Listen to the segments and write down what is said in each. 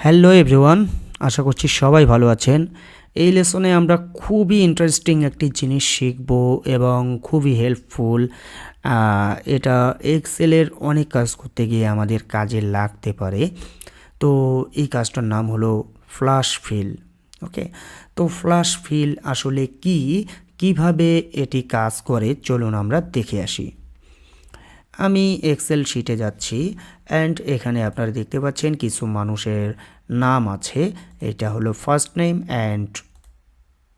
Hello everyone, আশা করছি সবাই ভালো আছেন। এই লেসনে আমরা খুবই ইন্টারেস্টিং একটি জিনিস শিখব এবং খুবই হেল্পফুল। এটা এক্সেলের অনেক কাজ করতে গিয়ে আমাদের কাজে লাগতে পারে। তো এই কাজটার নাম হলো ফ্ল্যাশ ফিল। ওকে, তো ফ্ল্যাশ ফিল আসলে কি, কিভাবে এটি কাজ করে চলুন আমরা দেখে আসি। আমি এক্সেল শিটে যাচ্ছি অ্যান্ড এখানে আপনারা দেখতে পাচ্ছেন কিছু মানুষের নাম আছে। এটা হলো ফার্স্ট নেম অ্যান্ড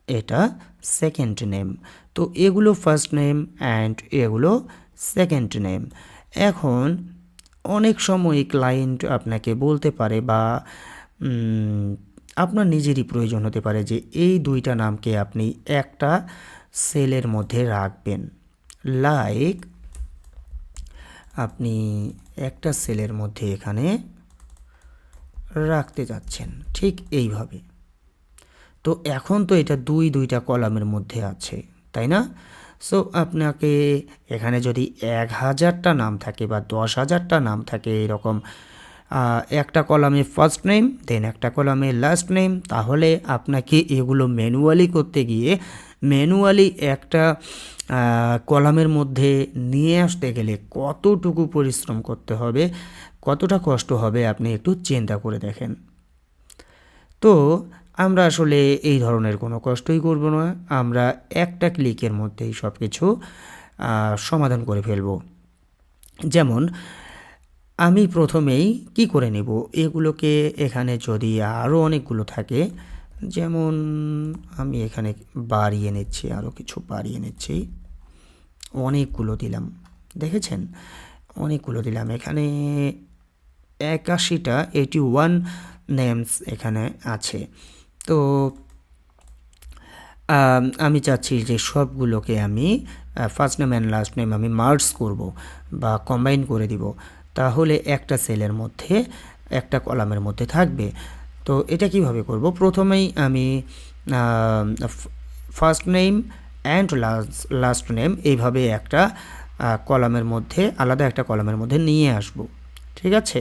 এটা সেকেন্ড নেম। তো এগুলো ফার্স্ট নেম অ্যান্ড এগুলো সেকেন্ড নেম। এখন অনেক সময় ক্লায়েন্ট আপনাকে বলতে পারে বা আপনার নিজেরই প্রয়োজন হতে পারে যে এই দুইটা নামকে আপনি একটা সেলের মধ্যে রাখবেন। লাইক আপনি একটা সেলের মধ্যে এখানে রাখতে যাচ্ছেন ঠিক এইভাবে। তো এখন তো এটা দুইটা কলামের মধ্যে আছে, তাই না? সো আপনাকে এখানে যদি 1000টা নাম থাকে বা 10,000টা নাম থাকে এরকম, একটা কলামে ফার্স্ট নেম দেন একটা কলামে লাস্ট নেম, তাহলে আপনাকে এগুলো ম্যানুয়ালি করতে গিয়ে ম্যানুয়ালি একটা কলামের মধ্যে নিয়ে আসতে গেলে কতটুকু পরিশ্রম করতে হবে, কতটা কষ্ট হবে আপনি একটু চিন্তা করে দেখেন। তো আমরা আসলে এই ধরনের কোনো কষ্টই করব না, আমরা একটা ক্লিকের মধ্যেই সব কিছু সমাধান করে ফেলব। যেমন আমি প্রথমেই কি করে নেব, এগুলোকে এখানে যদি আরও অনেকগুলো থাকে, যেমন আমি এখানে বাড়িয়ে নিচ্ছি, আরও কিছু বাড়িয়ে নিচ্ছি, অনেকগুলো দিলাম, দেখেছেন অনেকগুলো দিলাম। এখানে 81টা 81 নেমস এখানে আছে। তো আমি চাচ্ছি যে সবগুলোকে আমি first name and last name আমি মার্জ করব বা কম্বাইন করে দিব, তাহলে একটা সেলের মধ্যে একটা কলামের মধ্যে থাকবে। তো এটা কিভাবে করব, প্রথমেই আমি first name and last name এইভাবে একটা কলামের মধ্যে, আলাদা একটা কলামের মধ্যে নিয়ে আসব। ঠিক আছে,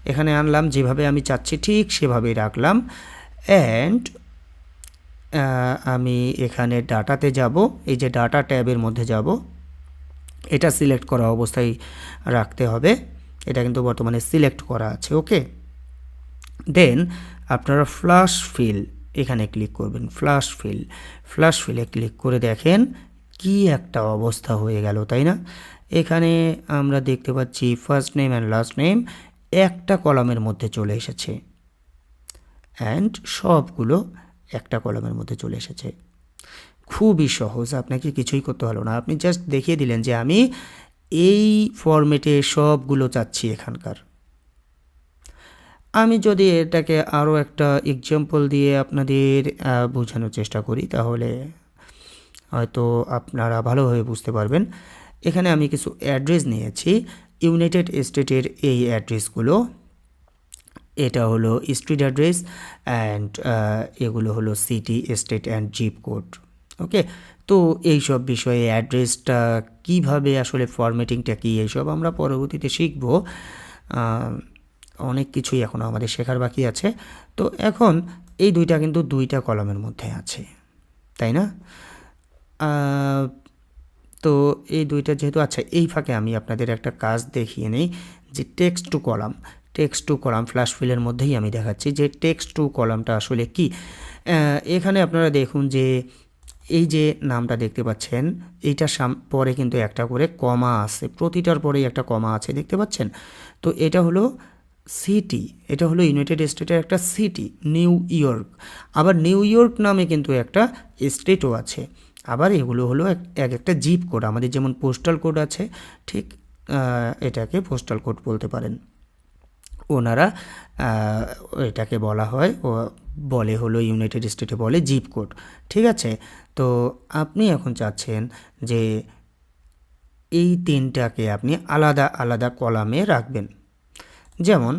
এখানে আনলাম, যেভাবে আমি চাচ্ছি ঠিক সেভাবেই রাখলাম। অ্যান্ড আমি এখানে ডাটাতে যাব, এই যে ডাটা ট্যাবের মধ্যে যাব, এটা সিলেক্ট করা অবস্থায় রাখতে হবে, এটা কিন্তু বর্তমানে সিলেক্ট করা আছে। ওকে, দেন আপনারা ফ্ল্যাশ ফিল এখানে ক্লিক করবেন। ফ্ল্যাশ ফিলে ক্লিক করে দেখেন কি একটা অবস্থা হয়ে গেল, তাই না? এখানে আমরা দেখতে পাচ্ছি first name and last name একটা কলামের মধ্যে চলে এসেছে অ্যান্ড সবগুলো একটা কলামের মধ্যে চলে এসেছে। খুবই সহজ, আপনাকে কিছুই করতে হলো না, আপনি জাস্ট দেখিয়ে দিলেন যে আমি এই ফরম্যাটে সবগুলো চাচ্ছি এখানকার। আমি যদি এটাকে আরও একটা এক্সাম্পল দিয়ে আপনাদের বোঝানোর চেষ্টা করি, তাহলে হয়তো আপনারা ভালোভাবে বুঝতে পারবেন। এখানে আমি কিছু অ্যাড্রেস নিয়েছি, ইউনাইটেড স্টেটের এই অ্যাড্রেসগুলো, এটা হলো স্ট্রিট অ্যাড্রেস অ্যান্ড এগুলো হলো city, state and zip code. Okay, তো এইসব বিষয়ে অ্যাড্রেসটা কিভাবে আসলে ফরম্যাটিংটা কী, এইসব আমরা পরবর্তীতে শিখব। অনেক কিছুই এখনও আমাদের শেখার বাকি আছে। তো এখন এই দুইটা কিন্তু দুইটা কলামের মধ্যে আছে, তাই না? তো এই দুইটা যেহেতু, আচ্ছা এই ফাঁকে আমি আপনাদের একটা কাজ দেখিয়ে নেই, যে টেক্সট টু কলাম ফ্ল্যাশ ফিলের মধ্যেই আমি দেখাচ্ছি যে টেক্সট টু কলামটা আসলে কি। এখানে আপনারা দেখুন যে এই যে নামটা দেখতে পাচ্ছেন, এইটার পরে কিন্তু একটা করে কমা আছে, প্রতিটার পরেই একটা কমা আছে, দেখতে পাচ্ছেন? তো এটা হলো সিটি, এটা হলো ইউনাইটেড স্টেটের একটা সিটি, নিউ ইয়র্ক। আবার নিউ ইয়র্ক নামে কিন্তু একটা স্টেটও আছে। আবার এগুলো হলো এক একটা জিপ কোড, আমাদের যেমন পোস্টাল কোড আছে, ঠিক এটাকে পোস্টাল কোড বলতে পারেন ওনারা, এটাকে বলা হয় ও বলে হলো ইউনাইটেড স্টেটে বলে জিপ কোড। ঠিক আছে, তো আপনি এখন চাচ্ছেন যে এই তিনটাকে আপনি আলাদা আলাদা কলামে রাখবেন। যেমন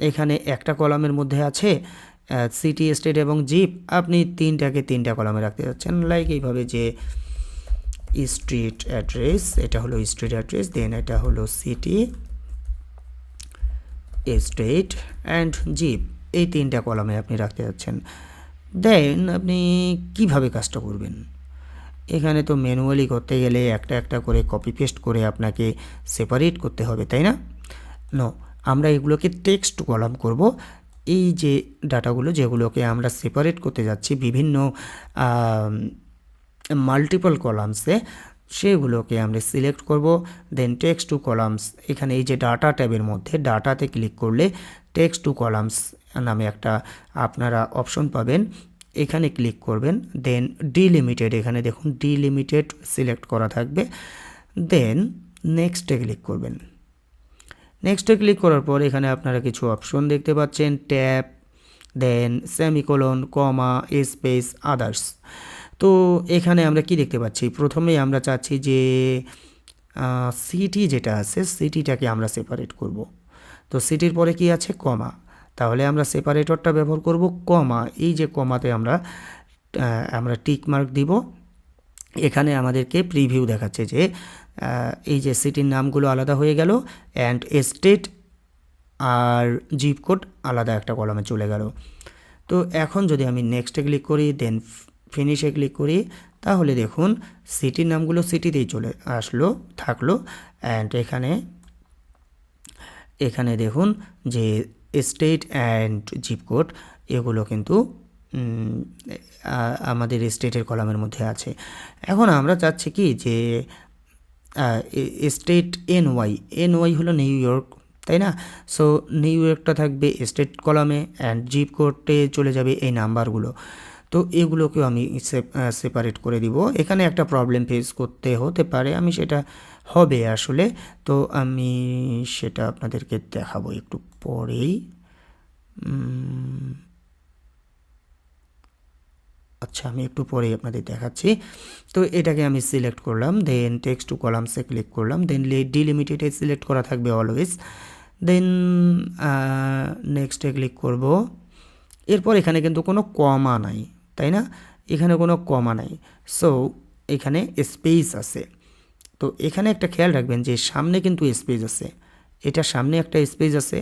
এখানে একটা কলামের মধ্যে আছে সিটি, স্টেট এবং জিপ, আপনি তিনটাকে তিনটা কলামে রাখতে যাচ্ছেন, লাইক এইভাবে যে স্ট্রিট অ্যাড্রেস, এটা হলো স্ট্রিট অ্যাড্রেস, দেন এটা হলো সিটি, স্টেট অ্যান্ড জিপ, এই 3টা কলামে আপনি রাখতে যাচ্ছেন। দেন আপনি কিভাবে কাজটা করবেন? এখানে তো ম্যানুয়ালি করতে গেলে একটা একটা করে কপি পেস্ট করে আপনাকে সেপারেট করতে হবে, তাই না? নো, আমরা এগুলোকে টেক্সট কলাম করব। এই যে ডাটাগুলো যেগুলোকে আমরা সেপারেট করতে যাচ্ছি বিভিন্ন মাল্টিপল কলামসে, সেগুলোকে আমরা সিলেক্ট করব। দেন টেক্সট টু কলামস, এখানে এই যে ডাটা ট্যাবের মধ্যে ডাটাতে ক্লিক করলে টেক্সট টু কলামস নামে একটা আপনারা অপশন পাবেন, এখানে ক্লিক করবেন। দেন ডিলিমিটেড, এখানে দেখুন ডিলিমিটেড সিলেক্ট করা থাকবে। দেন নেক্সটে ক্লিক করবেন। নেক্সটে ক্লিক করার পর এখানে আপনারা কিছু অপশন দেখতে পাচ্ছেন, ট্যাব, দেন সেমিকোলন, কমা, স্পেস, আদার্স। তো এখানে আমরা কি দেখতে পাচ্ছি? প্রথমেই আমরা চাচ্ছি যে সিটি যেটা আছে সিটিটাকে আমরা সেপারেট করব। তো সিটির পরে কি আছে? কমা। তাহলে আমরা সেপারেটরটা ব্যবহার করব কমা। এই যে কমাতে আমরা টিক মার্ক দিব। এখানে আমাদেরকে প্রিভিউ দেখাচ্ছে যে এই যে সিটির নামগুলো আলাদা হয়ে গেল অ্যান্ড স্টেট আর জিপ কোড আলাদা একটা কলামে চলে গেল। তো এখন যদি আমি নেক্সটে ক্লিক করি, দেন ফিনিশে ক্লিক করি, তাহলে দেখুন সিটির নামগুলো সিটিতেই চলে থাকলো। অ্যান্ড এখানে দেখুন যে স্টেট অ্যান্ড জিপ কোড এগুলো কিন্তু আমাদের স্টেটের কলামের মধ্যে আছে। এখন আমরা চাচ্ছি কি যে স্টেট এনওয়াই হলো নিউ ইয়র্ক, তাই না? সো নিউ ইয়র্কটা থাকবে স্টেট কলামে অ্যান্ড জিপ কোডে চলে যাবে এই নাম্বারগুলো। তো এগুলোকেও আমি সেপারেট করে দিব। এখানে একটা প্রবলেম ফেস করতে হতে পারে, আমি সেটা হবে আসলে, তো আমি সেটা আপনাদেরকে দেখাবো একটু পরেই। আচ্ছা, আমি একটু পরেই আপনাদের দেখাচ্ছি। তো এটাকে আমি সিলেক্ট করলাম, দেন টেক্সট টু কলামসে ক্লিক করলাম, দেন ডিলিমিটেডে সিলেক্ট করা থাকবে অলওয়েজ। দেন নেক্সটে ক্লিক করব। এরপর এখানে কিন্তু কোনো কমা নাই, তাই না? এখানে কোনো কমা নাই, সো এখানে স্পেস আছে। তো এখানে একটা খেয়াল রাখবেন যে সামনে কিন্তু স্পেস আছে, এটা সামনে একটা স্পেস আছে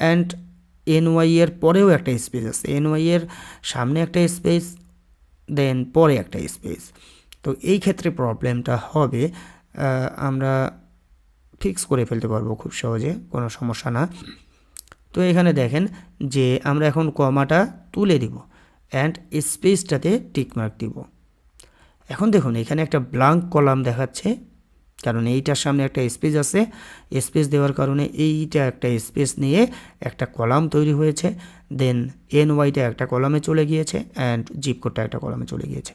অ্যান্ড এনওয়াই এর পরেও একটা স্পেস আছে, এনওয়াই এর সামনে একটা স্পেস, দেন পরে একটা স্পেস। তো এই ক্ষেত্রে প্রবলেমটা হবে, আমরা ফিক্স করে ফেলতে পারবো খুব সহজে, কোনো সমস্যা না। তো এখানে দেখেন যে আমরা এখন কমাটা তুলে দিব অ্যান্ড স্পেসটাতে টিকমার্ক দিব। এখন দেখুন এখানে একটা ব্ল্যাঙ্ক কলাম দেখাচ্ছে, কারণ এইটার সামনে একটা স্পেস আছে, স্পেস দেওয়ার কারণে এইটা একটা স্পেস নিয়ে একটা কলাম তৈরি হয়েছে। দেন এনওয়াইটা একটা কলামে চলে গিয়েছে অ্যান্ড জিপ কোডটা একটা কলামে চলে গিয়েছে।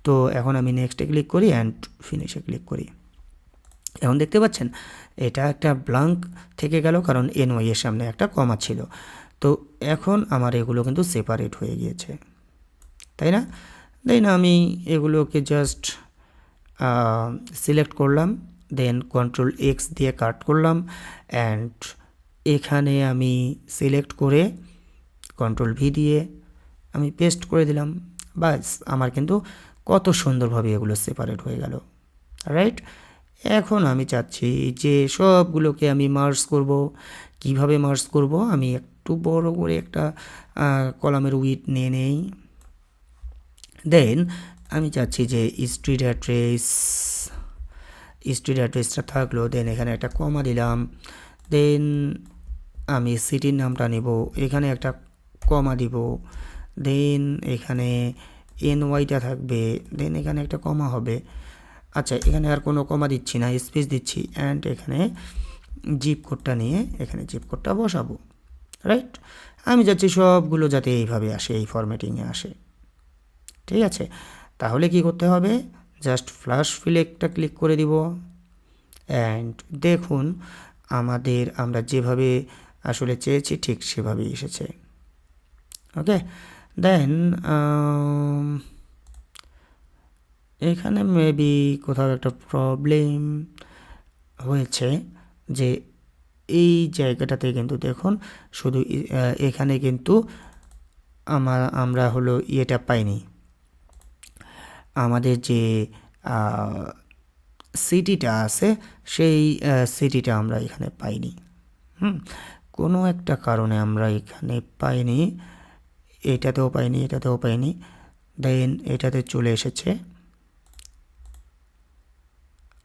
তো এখন আমি নেক্সটে ক্লিক করি অ্যান্ড ফিনিশে ক্লিক করি। এখন দেখতে পাচ্ছেন এটা একটা ব্ল্যাঙ্ক থেকে গেল, কারণ এনওয়াই এর সামনে একটা কমা ছিল। তো এখন আমার এগুলো কিন্তু সেপারেট হয়ে গিয়েছে, তাই না? আমি এগুলোকে জাস্ট সিলেক্ট করলাম, দেন কন্ট্রোল এক্স দিয়ে কাট করলাম অ্যান্ড এখানে আমি সিলেক্ট করে কন্ট্রোল ভি দিয়ে আমি পেস্ট করে দিলাম। বাস, আমার কিন্তু কত সুন্দরভাবে এগুলো সেপারেট হয়ে গেল, রাইট? এখন আমি চাচ্ছি যে সবগুলোকে আমি মার্জ করব। কিভাবে মার্জ করব? আমি একটু বড় করে একটা কলামের উইডথ নিয়ে নেই। দেন আমি চাচ্ছি যে স্ট্রিট অ্যাড্রেসটা থাকলো, দেন এখানে একটা কমা দিলাম। দেন আমি সিটির নামটা নেব, এখানে একটা কমা দিব। দেন এখানে এনওয়াইটা থাকবে, দেন এখানে একটা কমা হবে। আচ্ছা, এখানে আর কোনো কমা দিচ্ছি না, স্পেস দিচ্ছি অ্যান্ড এখানে জিপ কোডটা নিয়ে এখানে জিপ কোডটা বসাবো, রাইট? আমি চাচ্ছি সবগুলো যাতে এইভাবে আসে, এই ফরম্যাটিংয়ে আসে, ঠিক আছে? তাহলে কি করতে হবে? জাস্ট ফ্ল্যাশ ফিলে একটা ক্লিক করে দিব অ্যান্ড দেখুন আমরা যেভাবে আসলে চেয়েছি ঠিক সেভাবেই এসেছে। ওকে, দেন এখানে মেবি কোথাও একটা প্রবলেম হয়েছে যে এই জায়গাটাতে কিন্তু দেখুন শুধু এখানে কিন্তু আমরা হলো ইয়েটা পাইনি, আমাদের যে সিটিটা আছে সেই সিটিটা আমরা এখানে পাইনি। কোনো একটা কারণে আমরা এখানে পাইনি, এটাতেও পাইনি, দেন এটাতে চলে এসেছে।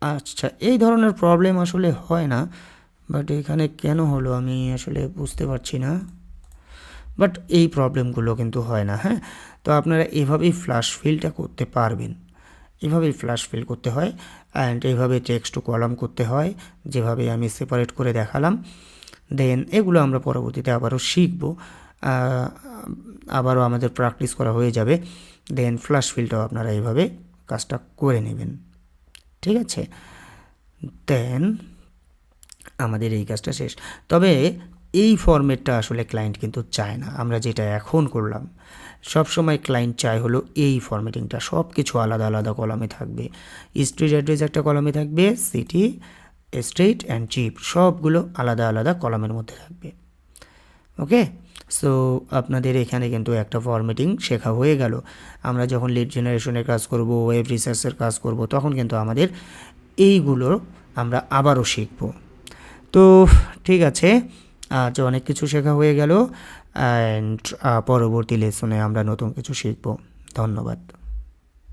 আচ্ছা, এই ধরনের প্রবলেম আসলে হয় না, বাট এখানে কেন হলো আমি আসলে বুঝতে পারছি না। বাট এই প্রবলেমগুলো কিন্তু হয় না। হ্যাঁ, তো আপনারা এভাবেই ফ্ল্যাশ ফিলটা করতে পারবেন, এভাবেই ফ্ল্যাশ ফিল করতে হয় অ্যান্ড এইভাবে টেক্সট টু কলাম করতে হয়, যেভাবে আমি সেপারেট করে দেখালাম। দেন এগুলো আমরা পরবর্তীতে আবারও শিখব, আবারও আমাদের প্র্যাকটিস করা হয়ে যাবে। দেন ফ্ল্যাশ ফিলটাও আপনারা এইভাবে কাজটা করে নেবেন, ঠিক আছে? দেন আমাদের এই কাজটা শেষ। তবে এই ফরম্যাটটা আসলে ক্লায়েন্ট কিন্তু চায় না, আমরা যেটা এখন করলাম। সবসময় ক্লায়েন্ট চায় হলো এই ফরম্যাটিংটা, সব কিছু আলাদা আলাদা কলামে থাকবে। স্ট্রিট অ্যাড্রেস একটা কলামে থাকবে, সিটি, স্ট্রিট অ্যান্ড চিপ সবগুলো আলাদা আলাদা কলামের মধ্যে থাকবে। ওকে, সো আপনাদের এখানে কিন্তু একটা ফরম্যাটিং শেখা হয়ে গেল। আমরা যখন লিড জেনারেশনের কাজ করব, ওয়েব রিসার্চের কাজ করব, তখন কিন্তু আমাদের এইগুলো আমরা আবারও শিখব। তো ঠিক আছে, আজ অনেক কিছু শেখা হয়ে গেল অ্যান্ড পরবর্তী লেসনে আমরা নতুন কিছু শিখব। ধন্যবাদ।